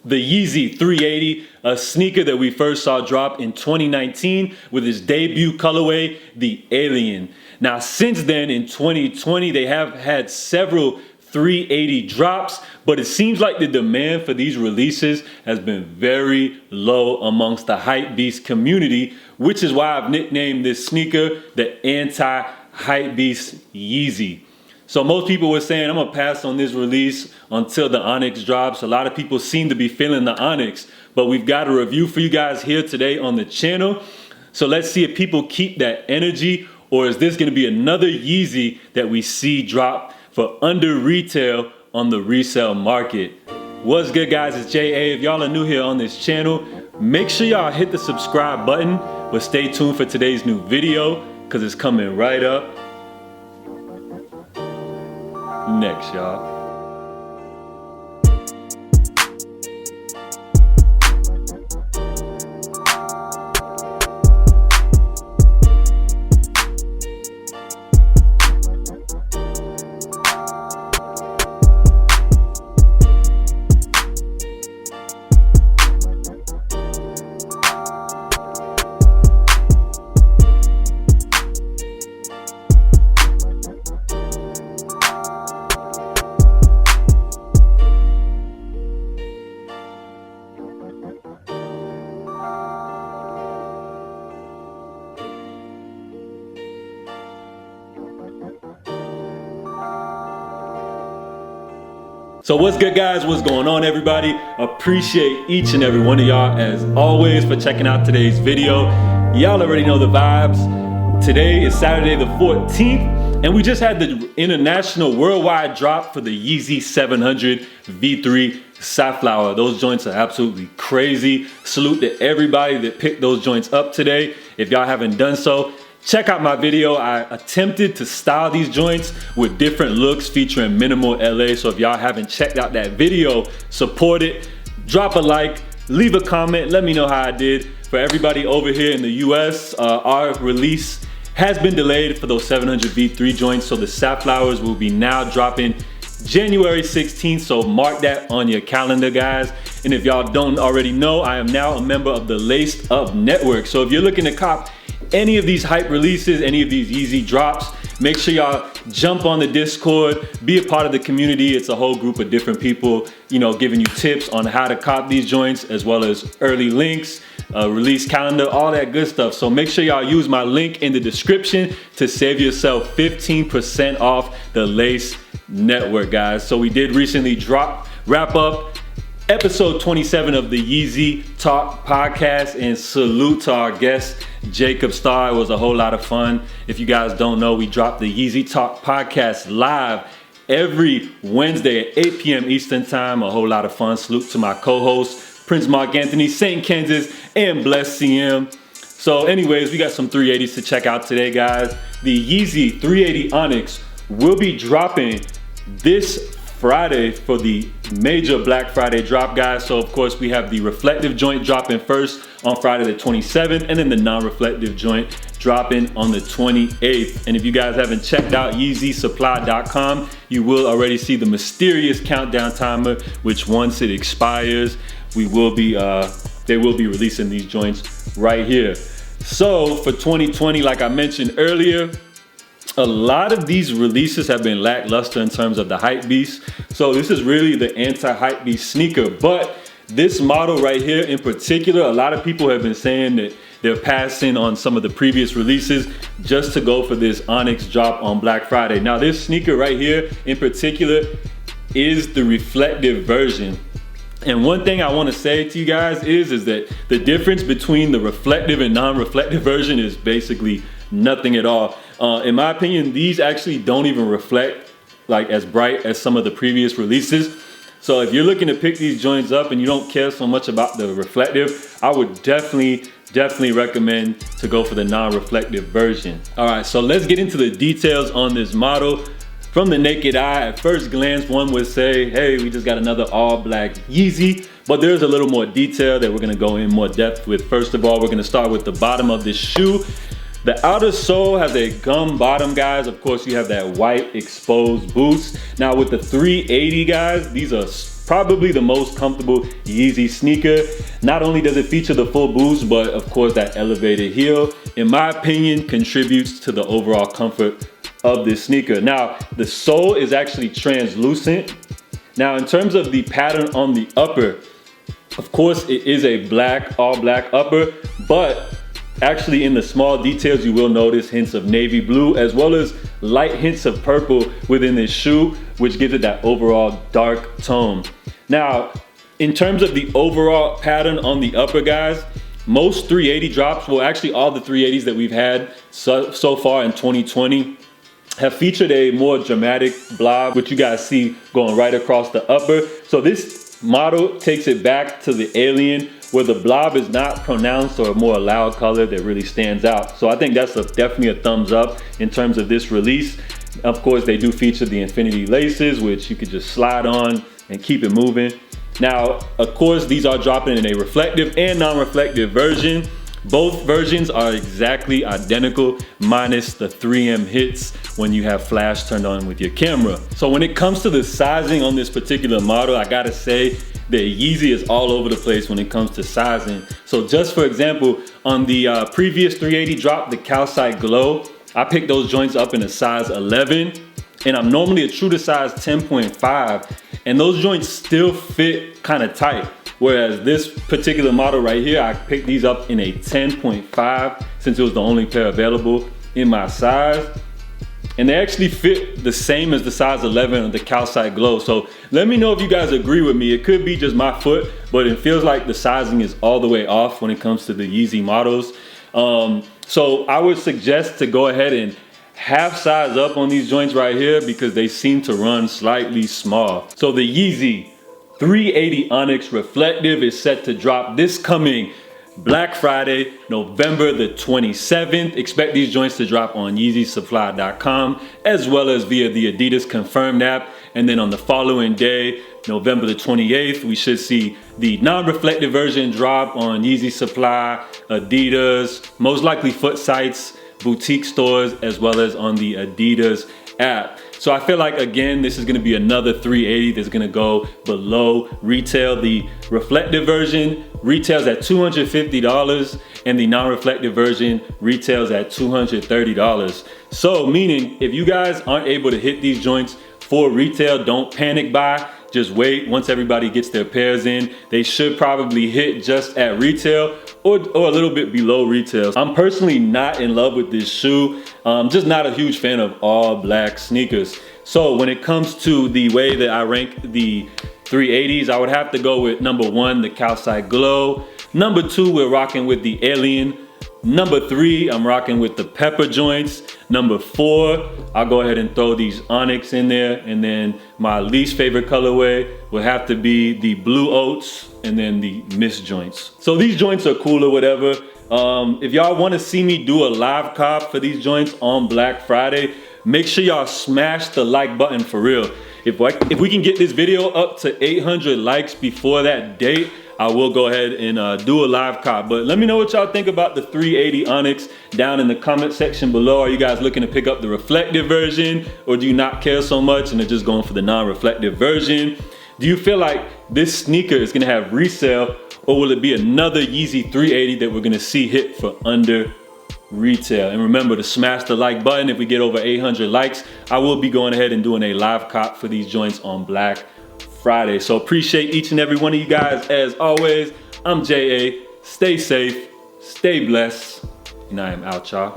the Yeezy 380, a sneaker that we first saw drop in 2019 with its debut colorway, the Alien. Now, since then, in 2020, they have had several 380 drops, but it seems like the demand for these releases has been very low amongst the Hypebeast community, which is why I've nicknamed this sneaker the Anti-Hypebeast Yeezy. So most people were saying, I'm gonna pass on this release until the Onyx drops. A lot of people seem to be feeling the Onyx, but we've got a review for you guys here today on the channel. So let's see if people keep that energy, or is this gonna be another Yeezy that we see drop for under retail on the resale market? What's good, guys? It's J.A. If y'all are new here on this channel, make sure y'all hit the subscribe button, but stay tuned for today's new video because it's coming right up next, y'all. So what's good, guys? What's going on, everybody? Appreciate each and every one of y'all as always for checking out today's video. Y'all already know the vibes. Today is Saturday the 14th, and we just had the international worldwide drop for the Yeezy 700 V3 Safflower. Those joints are absolutely crazy. Salute to everybody that picked those joints up today. If y'all haven't done so, check out my video. I attempted to style these joints with different looks featuring minimal LA. So if y'all haven't checked out that video, support it. Drop a like, leave a comment, let me know how I did. For everybody over here in the US, our release has been delayed for those 700 V3 joints. So the Safflowers will be now dropping January 16th. So mark that on your calendar, guys. And if y'all don't already know, I am now a member of the Laced Up Network. So if you're looking to cop any of these hype releases, any of these Yeezy drops, make sure y'all jump on the Discord, be a part of the community. It's a whole group of different people, you know, giving you tips on how to cop these joints, as well as early links, release calendar, all that good stuff. So make sure y'all use my link in the description to save yourself 15% off the Lace Network, guys. So we did recently wrap up episode 27 of the Yeezy Talk podcast, and salute to our guest Jacob Starr. It was a whole lot of fun. If you guys don't know, we drop the Yeezy Talk podcast live every Wednesday at 8 p.m. Eastern time. A whole lot of fun. Salute to my co-hosts Prince Mark Anthony, St. Kansas, and Bless CM. So anyways, we got some 380s to check out today, guys. The Yeezy 380 Onyx will be dropping this Friday for the major Black Friday drop, guys. So of course we have the reflective joint dropping first on Friday the 27th, and then the non-reflective joint dropping on the 28th. And if you guys haven't checked out YeezySupply.com, you will already see the mysterious countdown timer, which once it expires, they will be releasing these joints right here. So for 2020, like I mentioned earlier, a lot of these releases have been lackluster in terms of the Hypebeast. So this is really the Anti-Hypebeast sneaker. But this model right here in particular, a lot of people have been saying that they're passing on some of the previous releases just to go for this Onyx drop on Black Friday. Now this sneaker right here in particular is the reflective version. And one thing I want to say to you guys is that the difference between the reflective and non-reflective version is basically nothing at all. In my opinion, these actually don't even reflect like as bright as some of the previous releases. So if you're looking to pick these joints up and you don't care so much about the reflective, I would definitely recommend to go for the non-reflective version. All right, so let's get into the details on this model. From the naked eye, at first glance, one would say, hey, we just got another all black Yeezy, but there's a little more detail that we're gonna go in more depth with. First of all, we're gonna start with the bottom of this shoe. The outer sole has a gum bottom, guys. Of course, you have that white exposed boost. Now with the 380, guys, these are probably the most comfortable Yeezy sneaker. Not only does it feature the full boost, but of course that elevated heel, in my opinion, contributes to the overall comfort of this sneaker. Now, the sole is actually translucent. Now, in terms of the pattern on the upper, of course, it is a black, all black upper, but actually in the small details, you will notice hints of navy blue, as well as light hints of purple within this shoe, which gives it that overall dark tone. Now, in terms of the overall pattern on the upper, guys, most 380 drops, well, actually all the 380s that we've had so far in 2020 have featured a more dramatic blob, which you guys see going right across the upper. So this model takes it back to the Alien, where the blob is not pronounced or a more loud color that really stands out. So I think that's definitely a thumbs up in terms of this release. Of course, they do feature the infinity laces, which you could just slide on and keep it moving. Now, of course, these are dropping in a reflective and non-reflective version. Both versions are exactly identical, minus the 3M hits when you have flash turned on with your camera. So when it comes to the sizing on this particular model, I gotta say that Yeezy is all over the place when it comes to sizing. So just for example, on the previous 380 drop, the Calcite Glow, I picked those joints up in a size 11, and I'm normally a true to size 10.5, and those joints still fit kind of tight. Whereas this particular model right here, I picked these up in a 10.5 since it was the only pair available in my size. And they actually fit the same as the size 11 of the Calcite Glow. So let me know if you guys agree with me. It could be just my foot, but it feels like the sizing is all the way off when it comes to the Yeezy models. So I would suggest to go ahead and half size up on these joints right here because they seem to run slightly small. So the Yeezy 380 Onyx Reflective is set to drop this coming Black Friday, November the 27th. Expect these joints to drop on YeezySupply.com as well as via the Adidas Confirmed app. And then on the following day, November the 28th, we should see the non-reflective version drop on Yeezy Supply, Adidas, most likely foot sites, boutique stores, as well as on the Adidas app. So I feel like, again, this is gonna be another 380 that's gonna go below retail. The reflective version retails at $250 and the non-reflective version retails at $230. So meaning if you guys aren't able to hit these joints for retail, don't panic buy. Just wait. Once everybody gets their pairs in, they should probably hit just at retail or a little bit below retail. I'm personally not in love with this shoe. Just not a huge fan of all black sneakers. So when it comes to the way that I rank the 380s, I would have to go with number 1, the Calcite Glow. Number 2, we're rocking with the Alien. Number 3, I'm rocking with the Pepper joints. Number 4, I'll go ahead and throw these Onyx in there. And then my least favorite colorway would have to be the Blue Oats and then the Mist joints. So these joints are cool or whatever. If y'all wanna see me do a live cop for these joints on Black Friday, make sure y'all smash the like button for real. If we can get this video up to 800 likes before that date, I will go ahead and do a live cop. But let me know what y'all think about the 380 Onyx down in the comment section below. Are you guys looking to pick up the reflective version, or do you not care so much and are just going for the non-reflective version? Do you feel like this sneaker is gonna have resale, or will it be another Yeezy 380 that we're gonna see hit for under retail? And remember to smash the like button. If we get over 800 likes, I will be going ahead and doing a live cop for these joints on Black Friday. So appreciate each and every one of you guys as always. I'm JA. Stay safe, stay blessed, and I am out, y'all.